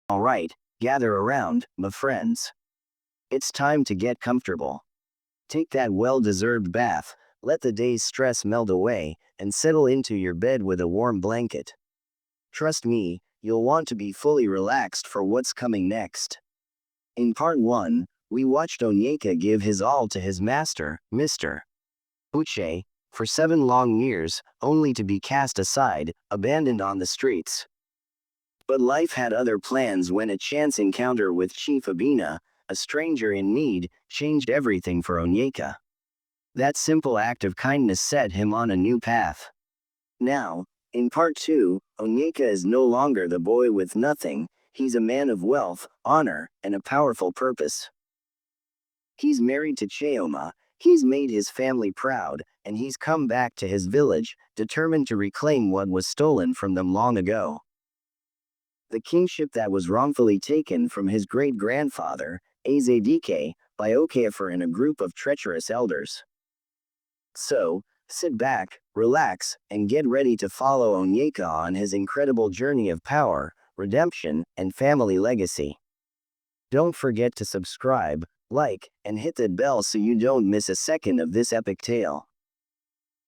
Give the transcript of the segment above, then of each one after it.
Alright, gather around, my friends. It's time to get comfortable. Take that well-deserved bath, let the day's stress melt away, and settle into your bed with a warm blanket. Trust me, you'll want to be fully relaxed for what's coming next. In part 1, we watched Onyeka give his all to his master, Mr. Uche, for 7 long years, only to be cast aside, abandoned on the streets. But life had other plans when a chance encounter with Chief Abina, a stranger in need, changed everything for Onyeka. That simple act of kindness set him on a new path. Now, in part 2, Onyeka is no longer the boy with nothing, he's a man of wealth, honor, and a powerful purpose. He's married to Cheoma, he's made his family proud, and he's come back to his village, determined to reclaim what was stolen from them long ago. The kingship that was wrongfully taken from his great-grandfather, Ezedike, by Okafor and a group of treacherous elders. So, sit back, relax, and get ready to follow Onyeka on his incredible journey of power, redemption, and family legacy. Don't forget to subscribe, like, and hit that bell so you don't miss a second of this epic tale.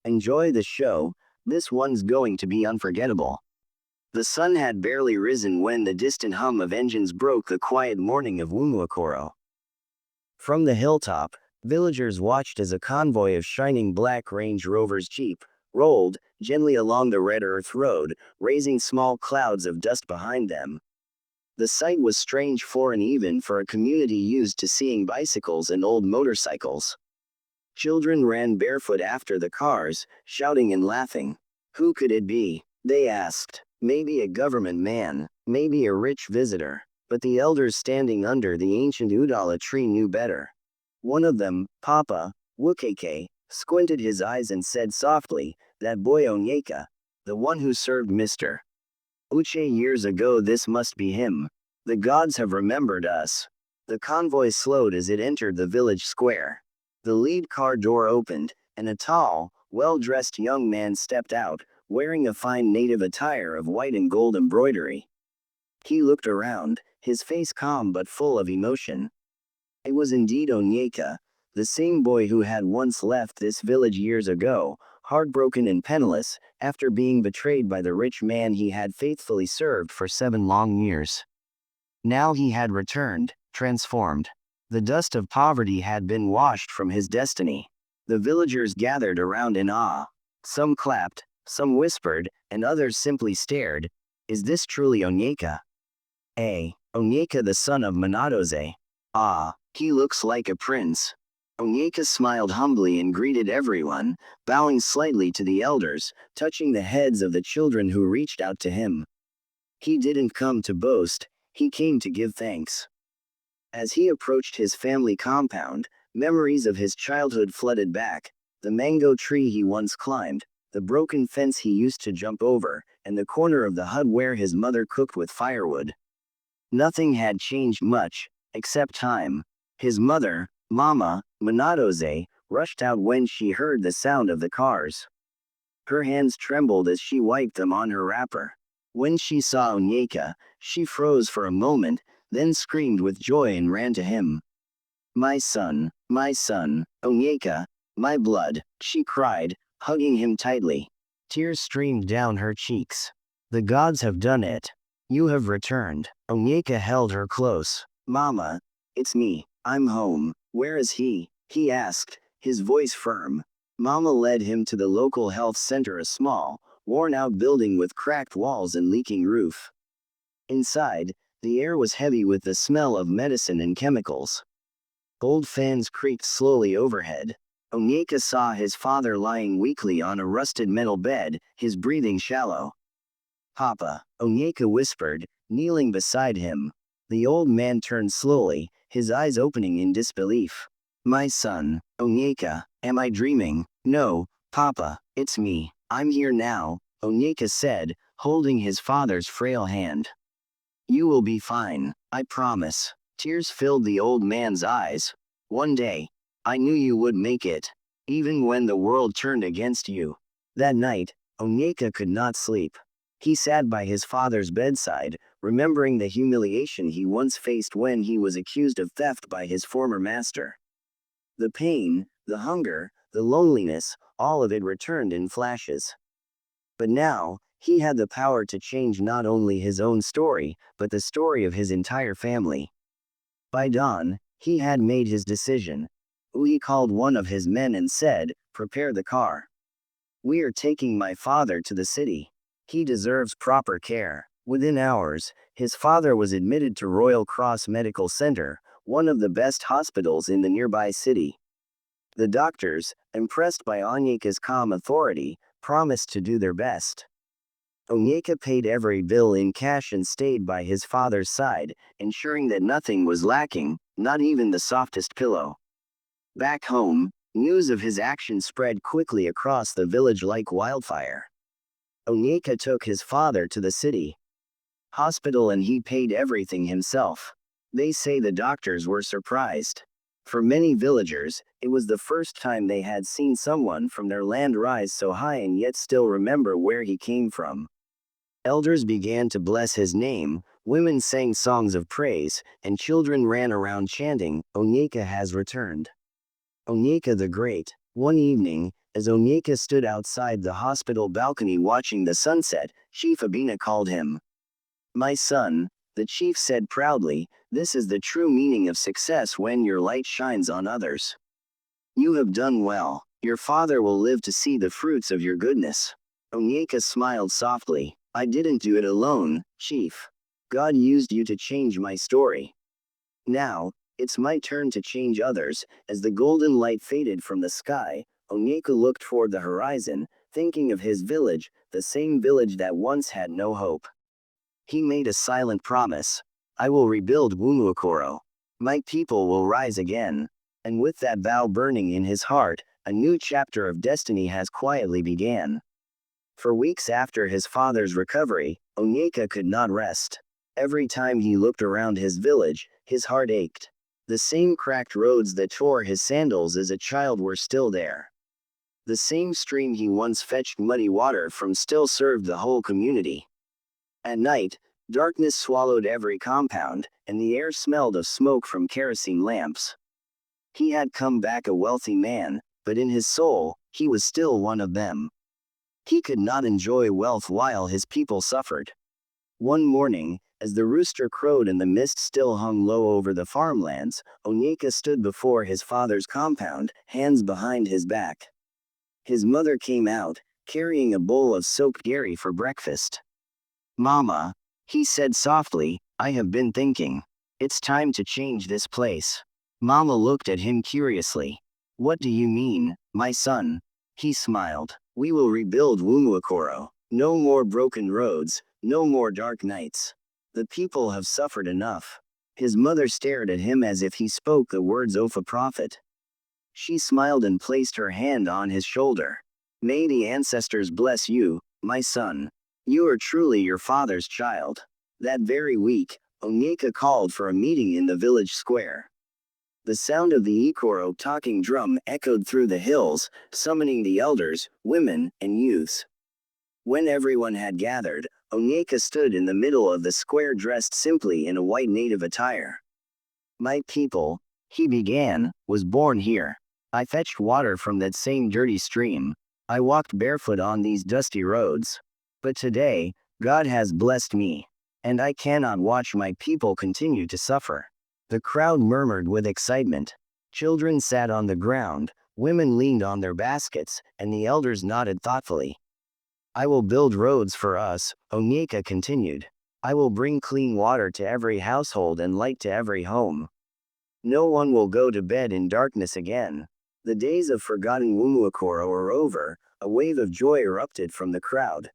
Enjoy the show, this one's going to be unforgettable. The sun had barely risen when the distant hum of engines broke the quiet morning of Wumuakoro. From the hilltop, villagers watched as a convoy of shining black Range Rover's Jeep rolled gently along the red earth road, raising small clouds of dust behind them. The sight was strange foreign even for a community used to seeing bicycles and old motorcycles. Children ran barefoot after the cars, shouting and laughing. Who could it be? They asked. Maybe a government man, maybe a rich visitor. But the elders standing under the ancient Udala tree knew better. One of them, Papa Wukeke, squinted his eyes and said softly, "That boy Onyeka, the one who served Mr. Uche years ago, this must be him. The gods have remembered us." The convoy slowed as it entered the village square. The lead car door opened, and a tall, well-dressed young man stepped out, wearing a fine native attire of white and gold embroidery. He looked around, his face calm but full of emotion. It was indeed Onyeka, the same boy who had once left this village years ago, heartbroken and penniless, after being betrayed by the rich man he had faithfully served for 7 long years. Now he had returned, transformed. The dust of poverty had been washed from his destiny. The villagers gathered around in awe. Some clapped, some whispered, and others simply stared. Is this truly Onyeka? Onyeka, the son of Manadoze. Ah, he looks like a prince. Onyeka smiled humbly and greeted everyone, bowing slightly to the elders, touching the heads of the children who reached out to him. He didn't come to boast, he came to give thanks. As he approached his family compound, memories of his childhood flooded back. The mango tree he once climbed, the broken fence he used to jump over, and the corner of the hut where his mother cooked with firewood. Nothing had changed much, except time. His mother, Mama Manadoze, rushed out when she heard the sound of the cars. Her hands trembled as she wiped them on her wrapper. When she saw Onyeka, she froze for a moment, then screamed with joy and ran to him. My son, Onyeka, my blood," she cried, hugging him tightly. Tears streamed down her cheeks. "The gods have done it. You have returned." Onyeka held her close. "Mama, it's me. I'm home." "Where is he?" he asked, his voice firm. Mama led him to the local health center, a small, worn-out building with cracked walls and leaking roof. Inside, the air was heavy with the smell of medicine and chemicals. Old fans creaked slowly overhead. Onyeka saw his father lying weakly on a rusted metal bed, his breathing shallow. "Papa," Onyeka whispered, kneeling beside him. The old man turned slowly, his eyes opening in disbelief. "My son, Onyeka, am I dreaming?" "No, Papa, it's me. I'm here now," Onyeka said, holding his father's frail hand. "You will be fine, I promise." Tears filled the old man's eyes. "One day, I knew you would make it, even when the world turned against you." That night, Onyeka could not sleep. He sat by his father's bedside, remembering the humiliation he once faced when he was accused of theft by his former master. The pain, the hunger, the loneliness, all of it returned in flashes. But now, he had the power to change not only his own story, but the story of his entire family. By dawn, he had made his decision. He called one of his men and said, "Prepare the car. We are taking my father to the city. He deserves proper care." Within hours, his father was admitted to Royal Cross Medical Center, one of the best hospitals in the nearby city. The doctors, impressed by Onyeka's calm authority, promised to do their best. Onyeka paid every bill in cash and stayed by his father's side, ensuring that nothing was lacking, not even the softest pillow. Back home, news of his action spread quickly across the village like wildfire. Onyeka took his father to the city hospital and he paid everything himself. They say the doctors were surprised. For many villagers, it was the first time they had seen someone from their land rise so high and yet still remember where he came from. Elders began to bless his name, women sang songs of praise, and children ran around chanting, "Onyeka has returned. Onyeka the Great." One evening, as Onyeka stood outside the hospital balcony watching the sunset, Chief Abina called him. "My son," the chief said proudly, "this is the true meaning of success when your light shines on others. You have done well. Your father will live to see the fruits of your goodness." Onyeka smiled softly. "I didn't do it alone, Chief. God used you to change my story. Now, it's my turn to change others." As the golden light faded from the sky, Onyeka looked toward the horizon, thinking of his village, the same village that once had no hope. He made a silent promise. "I will rebuild Wumuokoro. My people will rise again." And with that vow burning in his heart, a new chapter of destiny has quietly began. For weeks after his father's recovery, Onyeka could not rest. Every time he looked around his village, his heart ached. The same cracked roads that tore his sandals as a child were still there. The same stream he once fetched muddy water from still served the whole community. At night, darkness swallowed every compound, and the air smelled of smoke from kerosene lamps. He had come back a wealthy man, but in his soul, he was still one of them. He could not enjoy wealth while his people suffered. One morning, as the rooster crowed and the mist still hung low over the farmlands, Onyeka stood before his father's compound, hands behind his back. His mother came out, carrying a bowl of soaked gari for breakfast. "Mama," he said softly, "I have been thinking. It's time to change this place." Mama looked at him curiously. "What do you mean, my son?" He smiled. "We will rebuild Wumuokoro. No more broken roads, no more dark nights. The people have suffered enough." His mother stared at him as if he spoke the words of a prophet. She smiled and placed her hand on his shoulder. "May the ancestors bless you, my son. You are truly your father's child." That very week, Onyeka called for a meeting in the village square. The sound of the Ikoro talking drum echoed through the hills, summoning the elders, women, and youths. When everyone had gathered, Onyeka stood in the middle of the square dressed simply in a white native attire. "My people," he began, "was born here. I fetched water from that same dirty stream. I walked barefoot on these dusty roads. But today, God has blessed me, and I cannot watch my people continue to suffer." The crowd murmured with excitement. Children sat on the ground, women leaned on their baskets, and the elders nodded thoughtfully. "I will build roads for us," Onyeka continued. "I will bring clean water to every household and light to every home. No one will go to bed in darkness again." The days of forgotten Wumuokoro are over. A wave of joy erupted from the crowd.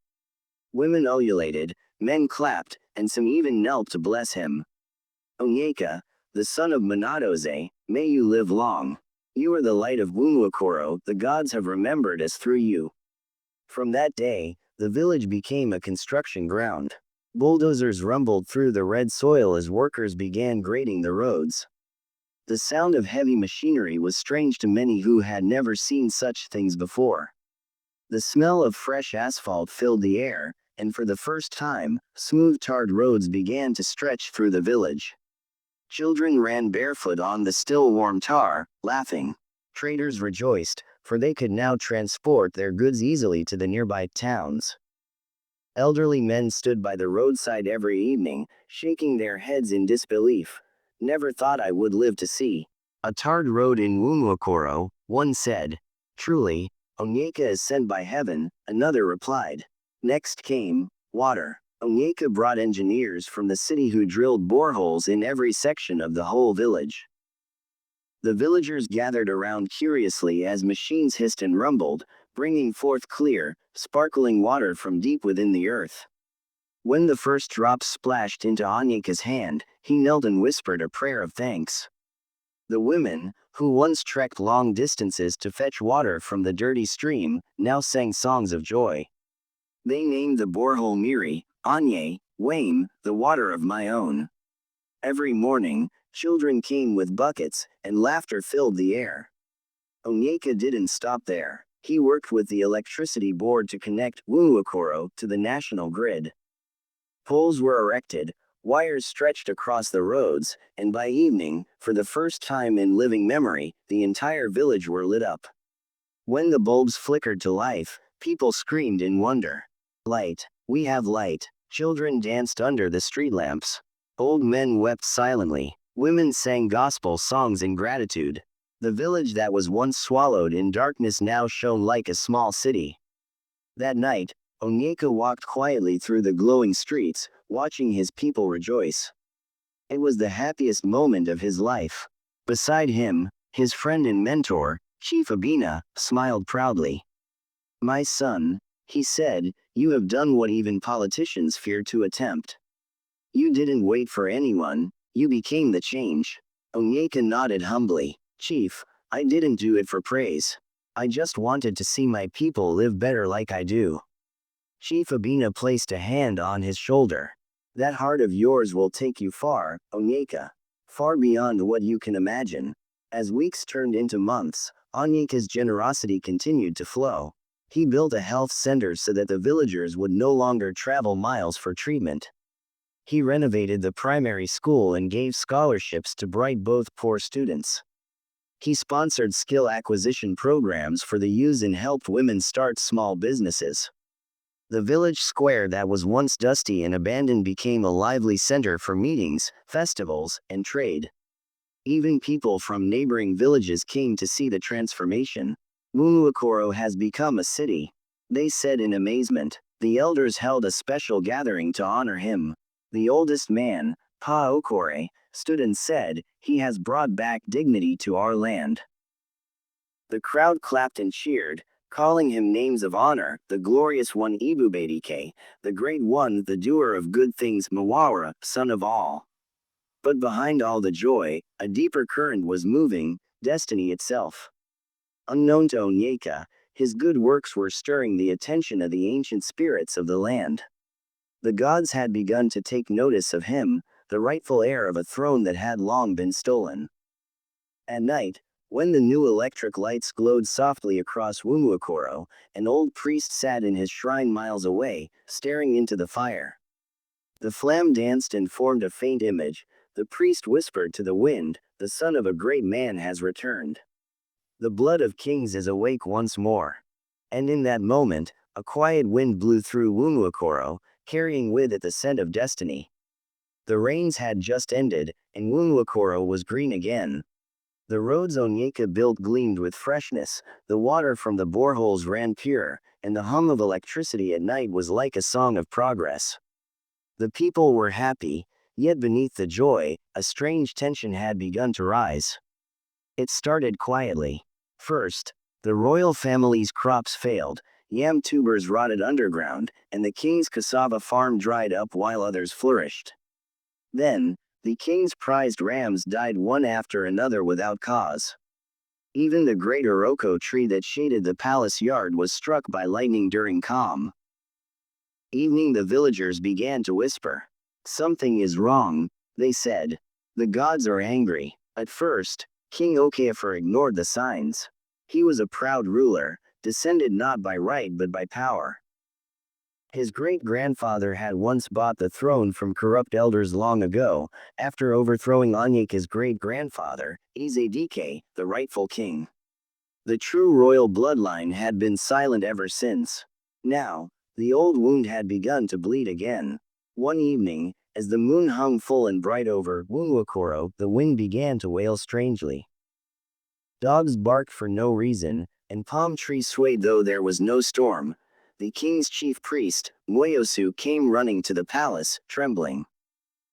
Women ululated, men clapped, and some even knelt to bless him. "Onyeka, the son of Manadoze, may you live long. You are the light of Wumuokoro, the gods have remembered us through you." From that day, the village became a construction ground. Bulldozers rumbled through the red soil as workers began grading the roads. The sound of heavy machinery was strange to many who had never seen such things before. The smell of fresh asphalt filled the air, and for the first time, smooth tarred roads began to stretch through the village. Children ran barefoot on the still warm tar, laughing. Traders rejoiced, for they could now transport their goods easily to the nearby towns. Elderly men stood by the roadside every evening, shaking their heads in disbelief. Never thought I would live to see a tarred road in Wumuakoro, one said. Truly, Onyeka is sent by heaven, another replied. Next came water. Onyeka brought engineers from the city who drilled boreholes in every section of the whole village. The villagers gathered around curiously as machines hissed and rumbled, bringing forth clear, sparkling water from deep within the earth. When the first drops splashed into Onyeka's hand, he knelt and whispered a prayer of thanks. The women, who once trekked long distances to fetch water from the dirty stream, now sang songs of joy. They named the borehole Miri, Anye, Wame, the water of my own. Every morning, children came with buckets, and laughter filled the air. Onyeka didn't stop there. He worked with the electricity board to connect Wumuakoro to the national grid. Poles were erected, wires stretched across the roads, and by evening, for the first time in living memory, the entire village were lit up. When the bulbs flickered to life, people screamed in wonder. Light, we have light. Children danced under the street lamps. Old men wept silently. Women sang gospel songs in gratitude. The village that was once swallowed in darkness now shone like a small city. That night, Onyeka walked quietly through the glowing streets, watching his people rejoice. It was the happiest moment of his life. Beside him, his friend and mentor, Chief Abina, smiled proudly. My son, he said, you have done what even politicians fear to attempt. You didn't wait for anyone, you became the change. Onyeka nodded humbly. Chief, I didn't do it for praise. I just wanted to see my people live better like I do. Chief Abina placed a hand on his shoulder. That heart of yours will take you far, Onyeka. Far beyond what you can imagine. As weeks turned into months, Onyeka's generosity continued to flow. He built a health center so that the villagers would no longer travel miles for treatment. He renovated the primary school and gave scholarships to bright both poor students. He sponsored skill acquisition programs for the youth and helped women start small businesses. The village square that was once dusty and abandoned became a lively center for meetings, festivals, and trade. Even people from neighboring villages came to see the transformation. Wumuakoro has become a city, they said in amazement. The elders held a special gathering to honor him. The oldest man, Pa Okore, stood and said, he has brought back dignity to our land. The crowd clapped and cheered, calling him names of honor, the glorious one Ibubedike, the great one, the doer of good things, Mawara, son of all. But behind all the joy, a deeper current was moving, destiny itself. Unknown to Onyeka, his good works were stirring the attention of the ancient spirits of the land. The gods had begun to take notice of him, the rightful heir of a throne that had long been stolen. At night, when the new electric lights glowed softly across Wumuakoro, an old priest sat in his shrine miles away, staring into the fire. The flame danced and formed a faint image. The priest whispered to the wind, the son of a great man has returned. The blood of kings is awake once more. And in that moment, a quiet wind blew through Wumuakoro, carrying with it the scent of destiny. The rains had just ended, and Wumuakoro was green again. The roads Onyeka built gleamed with freshness, the water from the boreholes ran pure, and the hum of electricity at night was like a song of progress. The people were happy, yet beneath the joy, a strange tension had begun to rise. It started quietly. First, the royal family's crops failed, yam tubers rotted underground, and the king's cassava farm dried up while others flourished. Then, the king's prized rams died one after another without cause. Even the great Iroko tree that shaded the palace yard was struck by lightning during calm. Evening the villagers began to whisper. Something is wrong, they said. The gods are angry. At first, King Okafor ignored the signs. He was a proud ruler, descended not by right but by power. His great-grandfather had once bought the throne from corrupt elders long ago, after overthrowing Onyeka's great-grandfather, Ezedike, the rightful king. The true royal bloodline had been silent ever since. Now, the old wound had begun to bleed again. One evening, as the moon hung full and bright over Wumuakoro, the wind began to wail strangely. Dogs barked for no reason, and palm trees swayed though there was no storm. The king's chief priest, Moyosu, came running to the palace, trembling.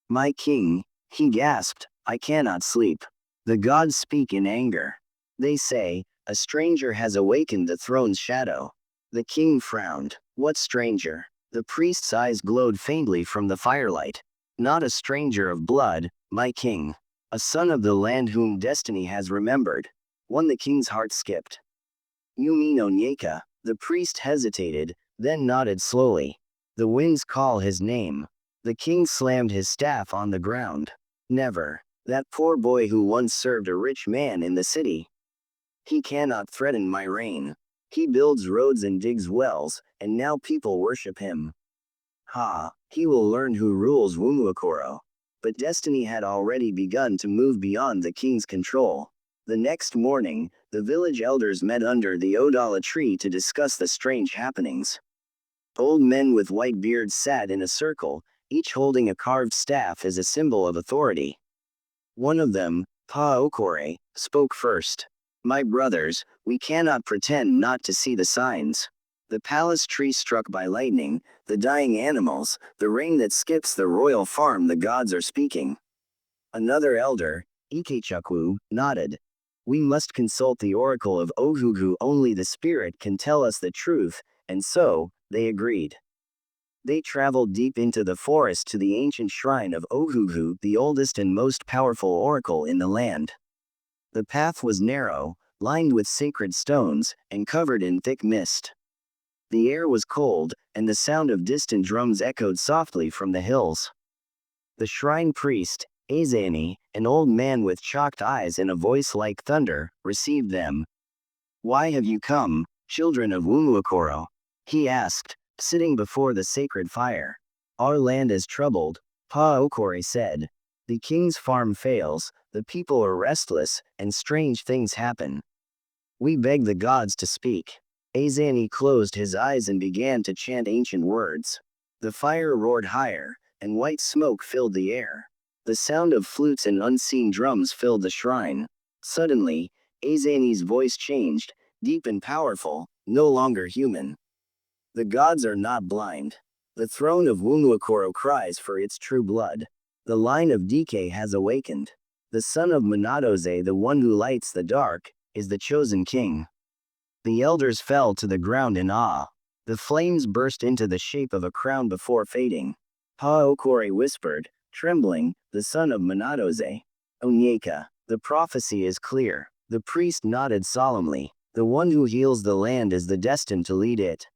"My king," he gasped, "I cannot sleep. The gods speak in anger. They say, a stranger has awakened the throne's shadow." The king frowned. "What stranger?" The priest's eyes glowed faintly from the firelight. "Not a stranger of blood, my king. A son of the land whom destiny has remembered." One the king's heart skipped. "You mean Onyeka?" The priest hesitated, then nodded slowly. "The winds call his name." The king slammed his staff on the ground. "Never. That poor boy who once served a rich man in the city. He cannot threaten my reign. He builds roads and digs wells, and now people worship him. Ha, he will learn who rules Wumuakoro." But destiny had already begun to move beyond the king's control. The next morning, the village elders met under the Odala tree to discuss the strange happenings. Old men with white beards sat in a circle, each holding a carved staff as a symbol of authority. One of them, Pa Okore, spoke first. "My brothers, we cannot pretend not to see the signs. The palace tree struck by lightning, the dying animals, the rain that skips the royal farm, the gods are speaking." Another elder, Ikechukwu, nodded. "We must consult the oracle of Ohuhu, only the spirit can tell us the truth," and so, they agreed. They traveled deep into the forest to the ancient shrine of Ohuhu, the oldest and most powerful oracle in the land. The path was narrow, lined with sacred stones, and covered in thick mist. The air was cold, and the sound of distant drums echoed softly from the hills. The shrine priest, Azani, an old man with chalked eyes and a voice like thunder, received them. "Why have you come, children of Wumuakoro?" he asked, sitting before the sacred fire. "Our land is troubled," Pa Okore said. "The king's farm fails, the people are restless, and strange things happen. We beg the gods to speak." Azani closed his eyes and began to chant ancient words. The fire roared higher, and white smoke filled the air. The sound of flutes and unseen drums filled the shrine. Suddenly, Azani's voice changed, deep and powerful, no longer human. "The gods are not blind. The throne of Wumuakoro cries for its true blood. The line of Dike has awakened. The son of Minadoze, the one who lights the dark, is the chosen king." The elders fell to the ground in awe. The flames burst into the shape of a crown before fading. Pa Okore whispered, trembling, "The son of Minadoze. Onyeka. The prophecy is clear." The priest nodded solemnly. "The one who heals the land is the destined to lead it.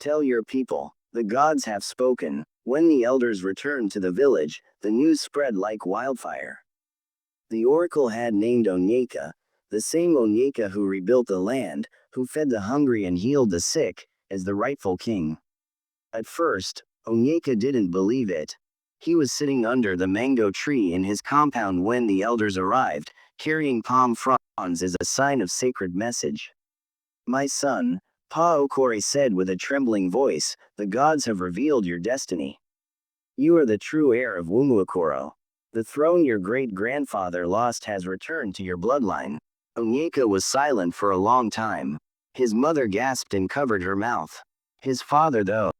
Tell your people, the gods have spoken." When the elders returned to the village, the news spread like wildfire. The oracle had named Onyeka, the same Onyeka who rebuilt the land, who fed the hungry and healed the sick, as the rightful king. At first, Onyeka didn't believe it. He was sitting under the mango tree in his compound when the elders arrived, carrying palm fronds as a sign of sacred message. "My son," Pa Okore said with a trembling voice, "the gods have revealed your destiny. You are the true heir of Wumuakoro. The throne your great-grandfather lost has returned to your bloodline." Onyeka was silent for a long time. His mother gasped and covered her mouth. His father, though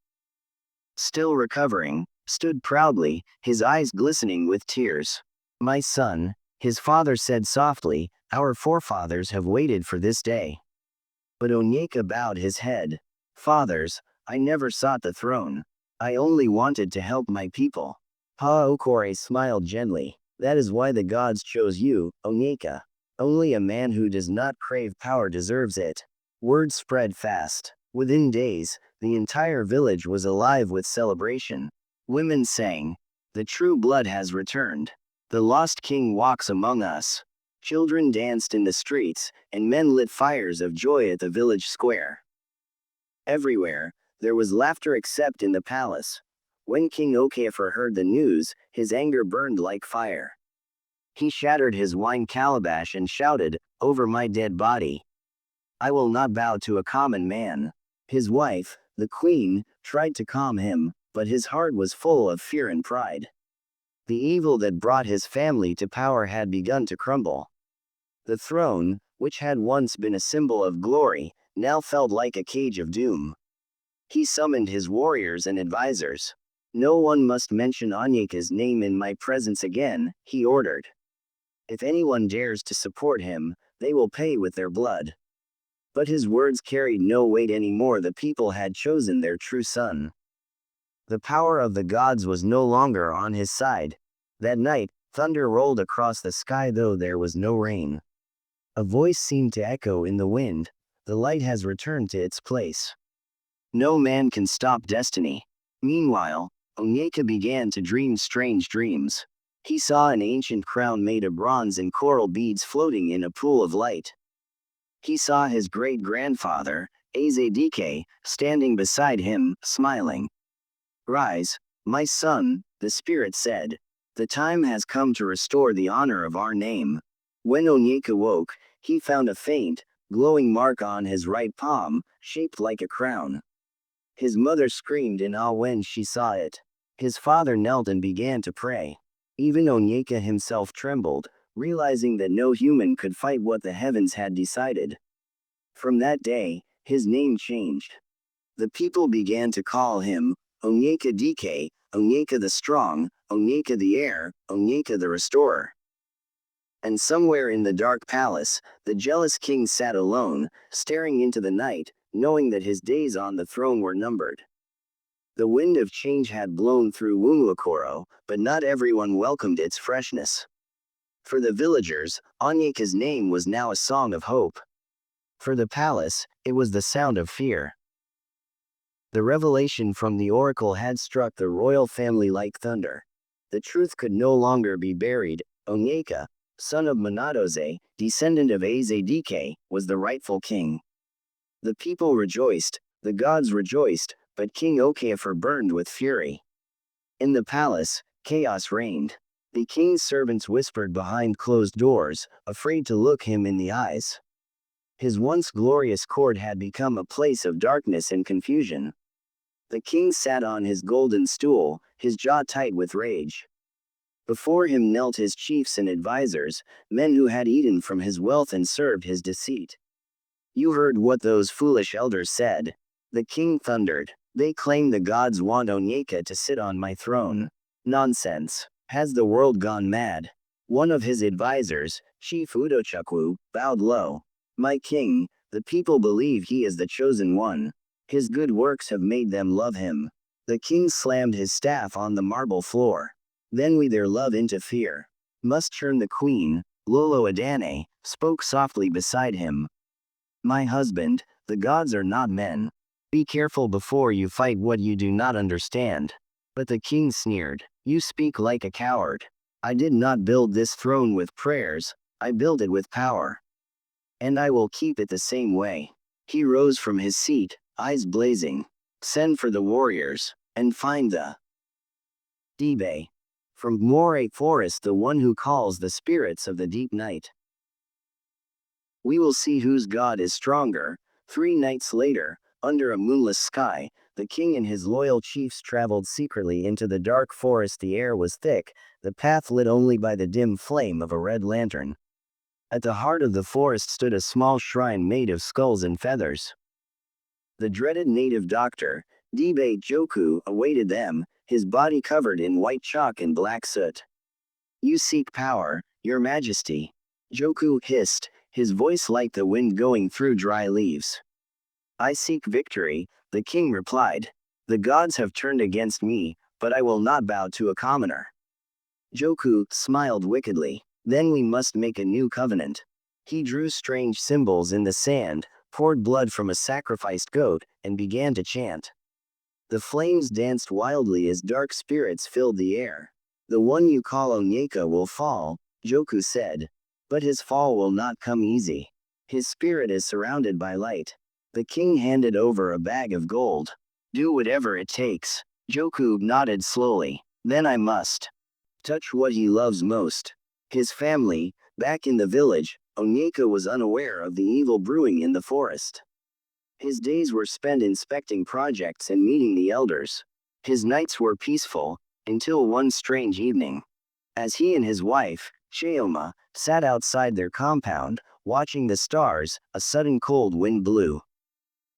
still recovering, stood proudly, his eyes glistening with tears. "My son," his father said softly, "our forefathers have waited for this day." But Onyeka bowed his head. "Fathers, I never sought the throne. I only wanted to help my people." Pa Okore smiled gently. "That is why the gods chose you, Onyeka. Only a man who does not crave power deserves it." Word spread fast. Within days, the entire village was alive with celebration. Women sang, "The true blood has returned. The lost king walks among us." Children danced in the streets, and men lit fires of joy at the village square. Everywhere, There was laughter except in the palace. When King Okafor heard the news, his anger burned like fire. He shattered his wine calabash and shouted, "Over my dead body! I will not bow to a common man." His wife, the queen, tried to calm him, but his heart was full of fear and pride. The evil that brought his family to power had begun to crumble. The throne, which had once been a symbol of glory, now felt like a cage of doom. He summoned his warriors and advisors. "No one must mention Onyeka's name in my presence again," he ordered. "If anyone dares to support him, they will pay with their blood." But his words carried no weight anymore. The people had chosen their true son. The power of the gods was no longer on his side. That night, thunder rolled across the sky though there was no rain. A voice seemed to echo in the wind. "The light has returned to its place. No man can stop destiny." Meanwhile, Onyeka began to dream strange dreams. He saw an ancient crown made of bronze and coral beads floating in a pool of light. He saw his great-grandfather, Ezedike, standing beside him, smiling. "Rise, my son," the spirit said. "The time has come to restore the honor of our name." When Onyeka woke, he found a faint, glowing mark on his right palm, shaped like a crown. His mother screamed in awe when she saw it. His father knelt and began to pray. Even Onyeka himself trembled, realizing that no human could fight what the heavens had decided. From that day, his name changed. The people began to call him Onyeka Dike, Onyeka the Strong, Onyeka the Heir, Onyeka the Restorer. And somewhere in the dark palace, the jealous king sat alone, staring into the night, knowing that his days on the throne were numbered. The wind of change had blown through Wumuakoro, but not everyone welcomed its freshness. For the villagers, Onyeka's name was now a song of hope. For the palace, it was the sound of fear. The revelation from the oracle had struck the royal family like thunder. The truth could no longer be buried. Onyeka, son of Manadoze, descendant of Ezedike, was the rightful king. The people rejoiced, the gods rejoiced, but King Okafor burned with fury. In the palace, chaos reigned. The king's servants whispered behind closed doors, afraid to look him in the eyes. His once glorious court had become a place of darkness and confusion. The king sat on his golden stool, his jaw tight with rage. Before him knelt his chiefs and advisors, men who had eaten from his wealth and served his deceit. "You heard what those foolish elders said," the king thundered. "They claim the gods want Onyeka to sit on my throne. Nonsense. Has the world gone mad?" One of his advisors, Chief Udochukwu, bowed low. "My king, the people believe he is the chosen one. His good works have made them love him." The king slammed his staff on the marble floor. Then we their love into fear. Must turn the queen, Lolo Adane, spoke softly beside him. "My husband, the gods are not men. Be careful before you fight what you do not understand." But the king sneered. "You speak like a coward. I did not build this throne with prayers, I built it with power. And I will keep it the same way." He rose from his seat, eyes blazing. "Send for the warriors, and find the Dibe. From Moray Forest, the one who calls the spirits of the deep night. We will see whose god is stronger." 3 nights later, under a moonless sky, the king and his loyal chiefs traveled secretly into the dark forest. The air was thick, the path lit only by the dim flame of a red lantern. At the heart of the forest stood a small shrine made of skulls and feathers. The dreaded native doctor, Dibe Joku, awaited them, his body covered in white chalk and black soot. "You seek power, your majesty," Joku hissed, his voice like the wind going through dry leaves. "I seek victory," the king replied. "The gods have turned against me, but I will not bow to a commoner." Joku smiled wickedly. "Then we must make a new covenant." He drew strange symbols in the sand, poured blood from a sacrificed goat, and began to chant. The flames danced wildly as dark spirits filled the air. "The one you call Onyeka will fall," Joku said. "But his fall will not come easy. His spirit is surrounded by light." The king handed over a bag of gold. Do whatever it takes. Joku nodded slowly. Then I must touch what he loves most. His family. Back in the village, Onyeka was unaware of the evil brewing in the forest. His days were spent inspecting projects and meeting the elders. His nights were peaceful, until one strange evening. As he and his wife, Sheoma, sat outside their compound, watching the stars, a sudden cold wind blew.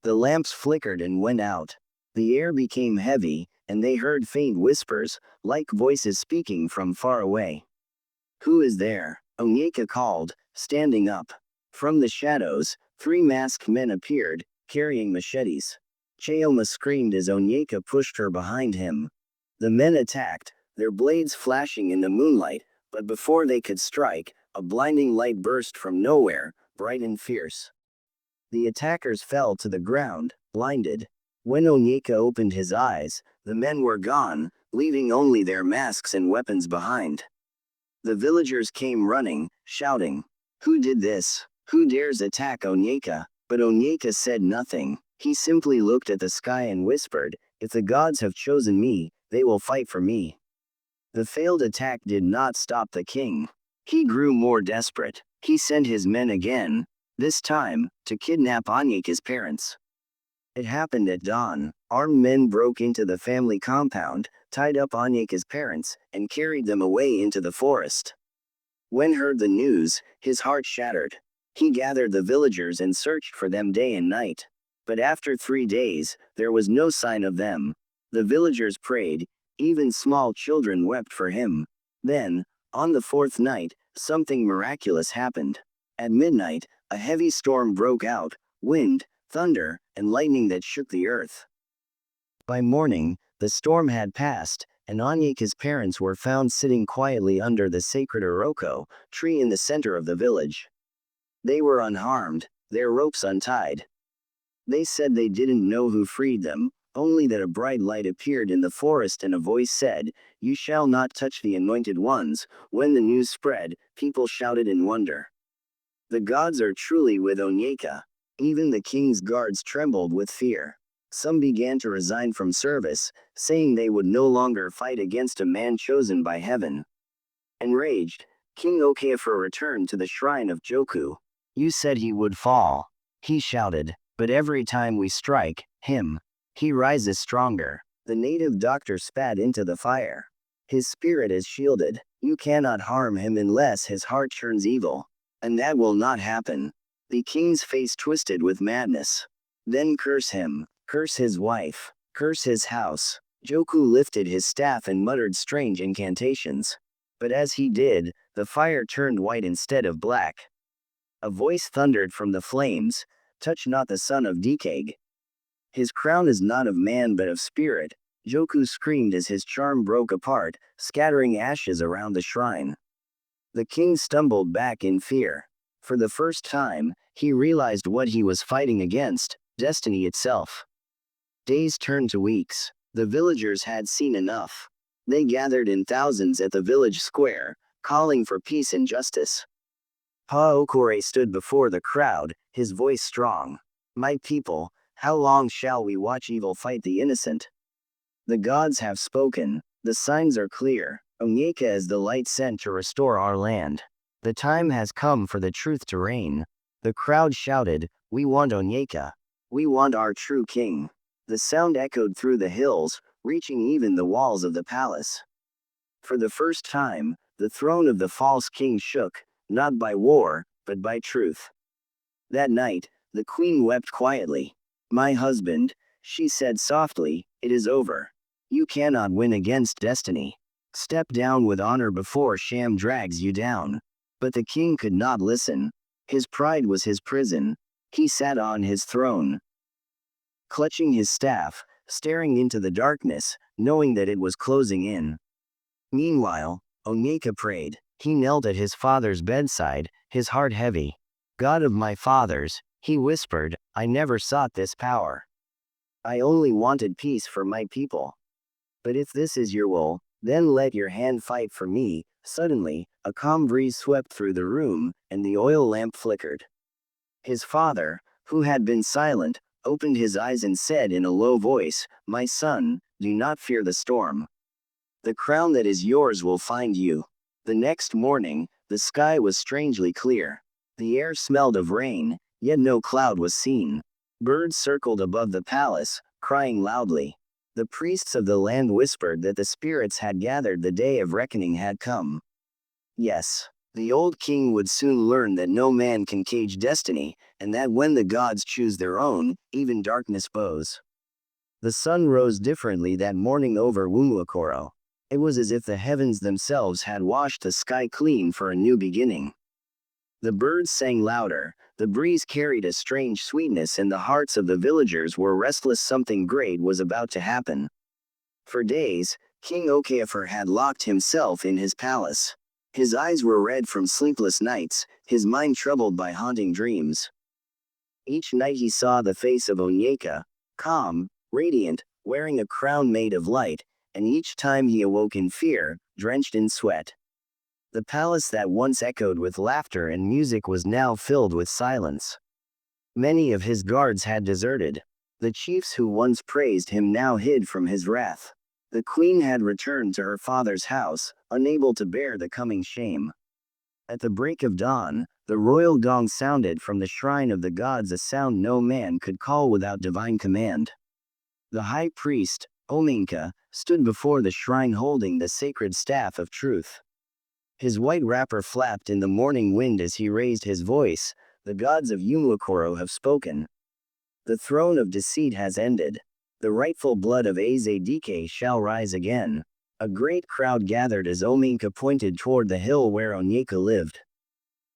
The lamps flickered and went out. The air became heavy, and they heard faint whispers, like voices speaking from far away. "Who is there?" Onyeka called, standing up. From the shadows, 3 masked men appeared, carrying machetes. Cheoma screamed as Onyeka pushed her behind him. The men attacked, their blades flashing in the moonlight, but before they could strike, a blinding light burst from nowhere, bright and fierce. The attackers fell to the ground, blinded. When Onyeka opened his eyes, the men were gone, leaving only their masks and weapons behind. The villagers came running, shouting, "Who did this? Who dares attack Onyeka?" But Onyeka said nothing. He simply looked at the sky and whispered, "If the gods have chosen me, they will fight for me." The failed attack did not stop the king. He grew more desperate. He sent his men again, this time, to kidnap Onyeka's parents. It happened at dawn. Armed men broke into the family compound, tied up Onyeka's parents, and carried them away into the forest. When heard the news, his heart shattered. He gathered the villagers and searched for them day and night. But after 3 days, there was no sign of them. The villagers prayed, even small children wept for him. Then, on the 4th night, something miraculous happened. At midnight, a heavy storm broke out, wind, thunder, and lightning that shook the earth. By morning, the storm had passed, and Onyeka's parents were found sitting quietly under the sacred Iroko tree in the center of the village. They were unharmed, their ropes untied. They said they didn't know who freed them, only that a bright light appeared in the forest and a voice said, "You shall not touch the anointed ones." When the news spread, people shouted in wonder. The gods are truly with Onyeka. Even the king's guards trembled with fear. Some began to resign from service, saying they would no longer fight against a man chosen by heaven. Enraged, King Okafor returned to the shrine of Joku. "You said he would fall," he shouted, "but every time we strike him, he rises stronger." The native doctor spat into the fire. "His spirit is shielded. You cannot harm him unless his heart turns evil. And that will not happen." The king's face twisted with madness. "Then curse him, curse his wife, curse his house." Joku lifted his staff and muttered strange incantations. But as he did, the fire turned white instead of black. A voice thundered from the flames, "Touch not the son of Dekeg. His crown is not of man but of spirit." Joku screamed as his charm broke apart, scattering ashes around the shrine. The king stumbled back in fear. For the first time, he realized what he was fighting against, destiny itself. Days turned to weeks. The villagers had seen enough. They gathered in thousands at the village square, calling for peace and justice. Pa Okore stood before the crowd, his voice strong. "My people, how long shall we watch evil fight the innocent? The gods have spoken. The signs are clear. Onyeka is the light sent to restore our land. The time has come for the truth to reign." The crowd shouted, "We want Onyeka. We want our true king." The sound echoed through the hills, reaching even the walls of the palace. For the first time, the throne of the false king shook, not by war, but by truth. That night, the queen wept quietly. "My husband," she said softly, "it is over. You cannot win against destiny. Step down with honor before sham drags you down." But the king could not listen. His pride was his prison. He sat on his throne, clutching his staff, staring into the darkness, knowing that it was closing in. Meanwhile, Onyeka prayed. He knelt at his father's bedside, his heart heavy. "God of my fathers," he whispered, "I never sought this power. I only wanted peace for my people. But if this is your will, then let your hand fight for me." Suddenly, a calm breeze swept through the room, and the oil lamp flickered. His father, who had been silent, opened his eyes and said in a low voice, "My son, do not fear the storm. The crown that is yours will find you." The next morning, the sky was strangely clear. The air smelled of rain, yet no cloud was seen. Birds circled above the palace, crying loudly. The priests of the land whispered that the spirits had gathered, the day of reckoning had come. Yes, the old king would soon learn that no man can cage destiny, and that when the gods choose their own, even darkness bows. The sun rose differently that morning over Wumuakoro. It was as if the heavens themselves had washed the sky clean for a new beginning. The birds sang louder, the breeze carried a strange sweetness, and the hearts of the villagers were restless. Something great was about to happen. For days, King Okafor had locked himself in his palace. His eyes were red from sleepless nights, his mind troubled by haunting dreams. Each night he saw the face of Onyeka, calm, radiant, wearing a crown made of light, and each time he awoke in fear, drenched in sweat. The palace that once echoed with laughter and music was now filled with silence. Many of his guards had deserted. The chiefs who once praised him now hid from his wrath. The queen had returned to her father's house, unable to bear the coming shame. At the break of dawn, the royal gong sounded from the shrine of the gods, a sound no man could call without divine command. The high priest, Ominka, stood before the shrine holding the sacred staff of truth. His white wrapper flapped in the morning wind as he raised his voice, "The gods of Umuakoro have spoken. The throne of deceit has ended. The rightful blood of Azadike shall rise again." A great crowd gathered as Ominka pointed toward the hill where Onyeka lived.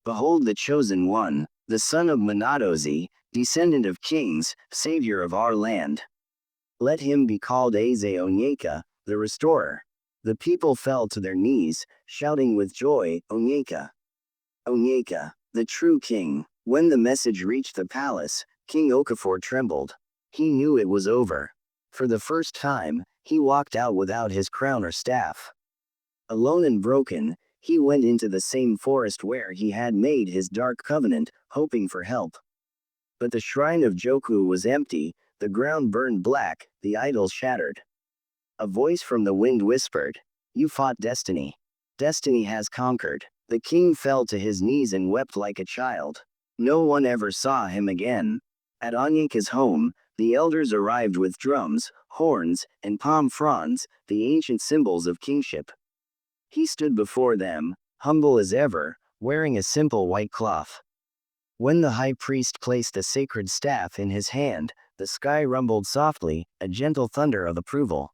"Behold the chosen one, the son of Monadozi, descendant of kings, savior of our land. Let him be called Eze Onyeka, the restorer." The people fell to their knees, shouting with joy, "Onyeka! Onyeka, the true king." When the message reached the palace, King Okafor trembled. He knew it was over. For the first time, he walked out without his crown or staff. Alone and broken, he went into the same forest where he had made his dark covenant, hoping for help. But the shrine of Joku was empty, the ground burned black, the idols shattered. A voice from the wind whispered, "You fought destiny. Destiny has conquered." The king fell to his knees and wept like a child. No one ever saw him again. At Onyeka's home, the elders arrived with drums, horns, and palm fronds, the ancient symbols of kingship. He stood before them, humble as ever, wearing a simple white cloth. When the high priest placed the sacred staff in his hand, the sky rumbled softly, a gentle thunder of approval.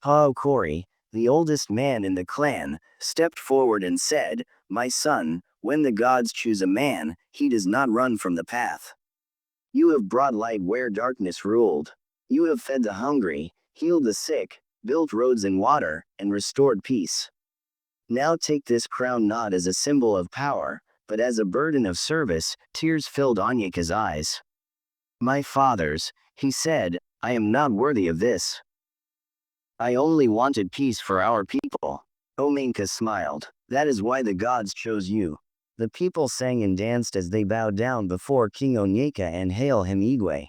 Haokori, the oldest man in the clan, stepped forward and said, "My son, when the gods choose a man, he does not run from the path. You have brought light where darkness ruled. You have fed the hungry, healed the sick, built roads and water, and restored peace. Now take this crown not as a symbol of power, but as a burden of service." Tears filled Onyeka's eyes. "My fathers," he said, "I am not worthy of this. I only wanted peace for our people." Ominka smiled. "That is why the gods chose you." The people sang and danced as they bowed down before King Onyeka and hailed him Igwe.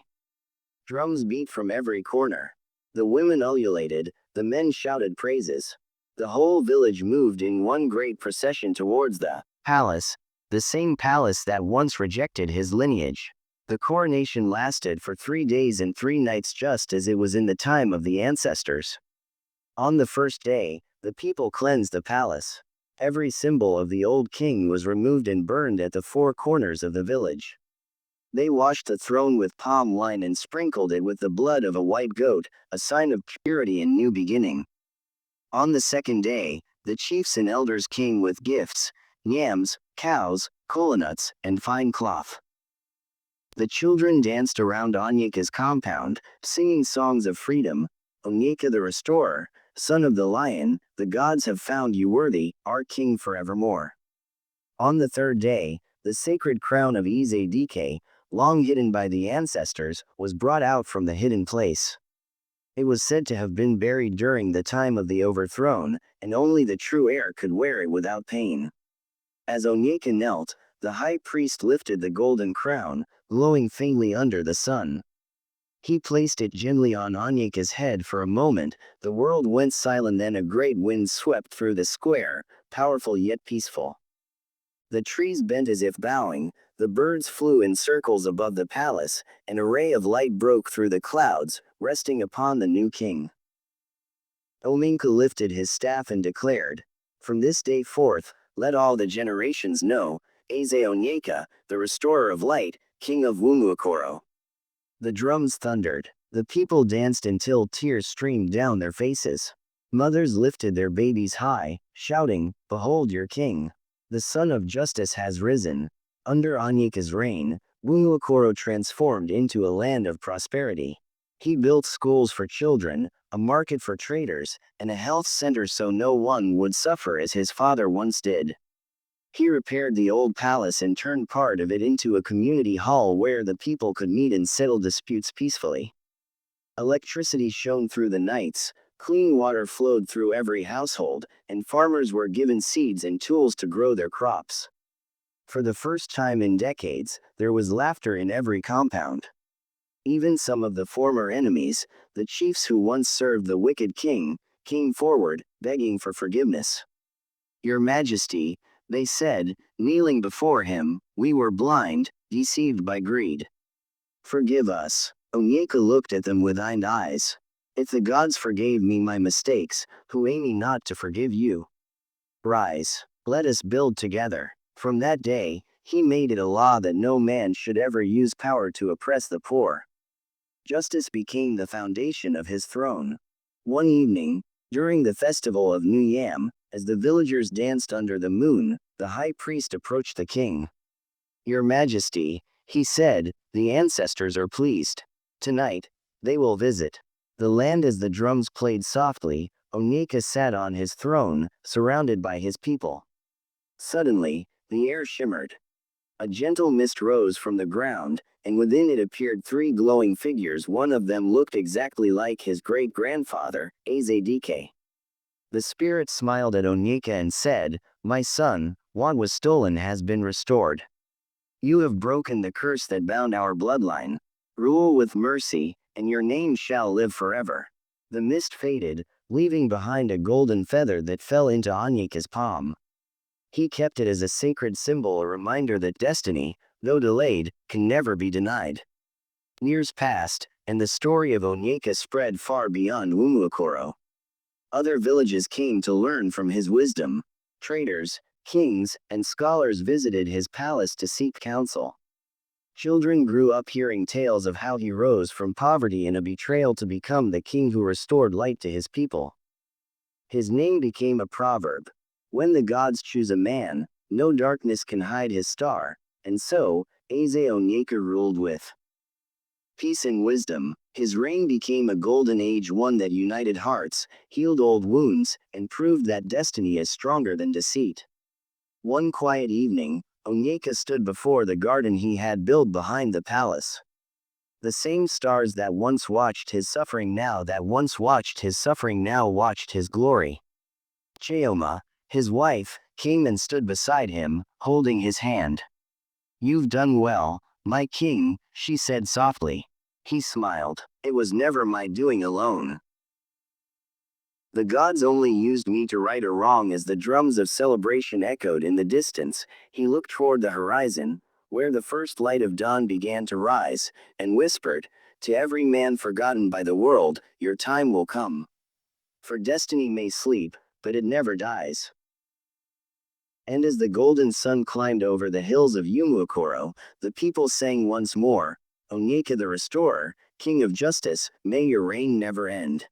Drums beat from every corner. The women ululated, the men shouted praises. The whole village moved in one great procession towards the palace, the same palace that once rejected his lineage. The coronation lasted for 3 days and 3 nights, just as it was in the time of the ancestors. On the first day, the people cleansed the palace. Every symbol of the old king was removed and burned at the 4 corners of the village. They washed the throne with palm wine and sprinkled it with the blood of a white goat, a sign of purity and new beginning. On the second day, the chiefs and elders came with gifts, yams, cows, coconuts, and fine cloth. The children danced around Onyeka's compound, singing songs of freedom. "Onyeka the restorer, son of the lion, the gods have found you worthy, our king forevermore." On the third day, the sacred crown of Ezedike, long hidden by the ancestors, was brought out from the hidden place. It was said to have been buried during the time of the overthrown, and only the true heir could wear it without pain. As Onyeka knelt, the high priest lifted the golden crown, glowing faintly under the sun. He placed it gently on Onyeka's head. For a moment, the world went silent. Then a great wind swept through the square, powerful yet peaceful. The trees bent as if bowing, the birds flew in circles above the palace, and a ray of light broke through the clouds, resting upon the new king. Onyeka lifted his staff and declared, "From this day forth, let all the generations know, Eze Onyeka, the restorer of light, king of Wumuokoro." The drums thundered. The people danced until tears streamed down their faces. Mothers lifted their babies high, shouting, "Behold your king. The sun of justice has risen." Under Onyeka's reign, Wumuokoro transformed into a land of prosperity. He built schools for children, a market for traders, and a health center so no one would suffer as his father once did. He repaired the old palace and turned part of it into a community hall where the people could meet and settle disputes peacefully. Electricity shone through the nights, clean water flowed through every household, and farmers were given seeds and tools to grow their crops. For the first time in decades, there was laughter in every compound. Even some of the former enemies, the chiefs who once served the wicked king, came forward, begging for forgiveness. "Your Majesty," they said, kneeling before him, "we were blind, deceived by greed. Forgive us." Onyeka looked at them with kind eyes. "If the gods forgave me my mistakes, who aim me not to forgive you? Rise, let us build together." From that day, he made it a law that no man should ever use power to oppress the poor. Justice became the foundation of his throne. One evening, during the festival of New Yam, as the villagers danced under the moon, the high priest approached the king. "Your Majesty," he said, "the ancestors are pleased. Tonight, they will visit the land." As the drums played softly, Onyeka sat on his throne, surrounded by his people. Suddenly, the air shimmered. A gentle mist rose from the ground, and within it appeared three glowing figures. One of them looked exactly like his great-grandfather, Azedike. The spirit smiled at Onyeka and said, "My son, what was stolen has been restored. You have broken the curse that bound our bloodline. Rule with mercy, and your name shall live forever." The mist faded, leaving behind a golden feather that fell into Onyeka's palm. He kept it as a sacred symbol, a reminder that destiny, though delayed, can never be denied. Years passed, and the story of Onyeka spread far beyond Wumuokoro. Other villages came to learn from his wisdom. Traders, kings, and scholars visited his palace to seek counsel. Children grew up hearing tales of how he rose from poverty and a betrayal to become the king who restored light to his people. His name became a proverb. When the gods choose a man, no darkness can hide his star, and so, Eze Onyeka ruled with peace and wisdom. His reign became a golden age, one that united hearts, healed old wounds, and proved that destiny is stronger than deceit. One quiet evening, Onyeka stood before the garden he had built behind the palace. The same stars that once watched his suffering now watched his glory. Cheoma, his wife, came and stood beside him, holding his hand. "You've done well, my king," she said softly. He smiled. "It was never my doing alone. The gods only used me to right a wrong." As the drums of celebration echoed in the distance, he looked toward the horizon, where the first light of dawn began to rise, and whispered, "To every man forgotten by the world, your time will come. For destiny may sleep, but it never dies." And as the golden sun climbed over the hills of Wumuokoro, the people sang once more, "Onyeka the Restorer, King of Justice, may your reign never end."